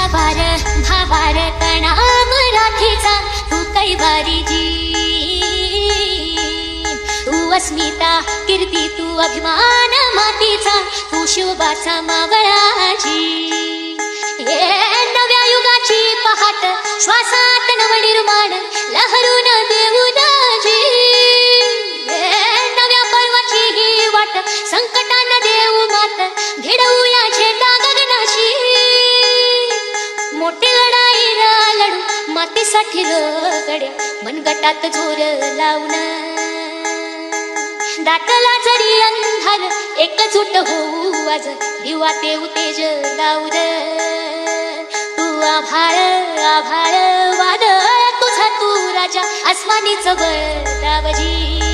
भावार कणा मराठीचा तू कैवारी जी, तू अस्मिता कीर्ती तू अभिमान मातीचा, तू शिवबाचा मावळाजी. नव्या युगाची पहाट श्वासात नवनिर्माण लहरून देऊ दाजी. नव्या पर्वाची ही वाट संकटांना देऊ मात, भिडवूया झेंडा गगनाशी. मोठी लढाई लढू मातीसाठी गड्या, मनगटात जोर लावून दाटला जरी अंधार एकजूट होऊ आज, दिवा देऊ तेज लावू रे. तू आभाळ आभाळ वादळ तुझा तू राजा, आसमानीच बळ दावजी.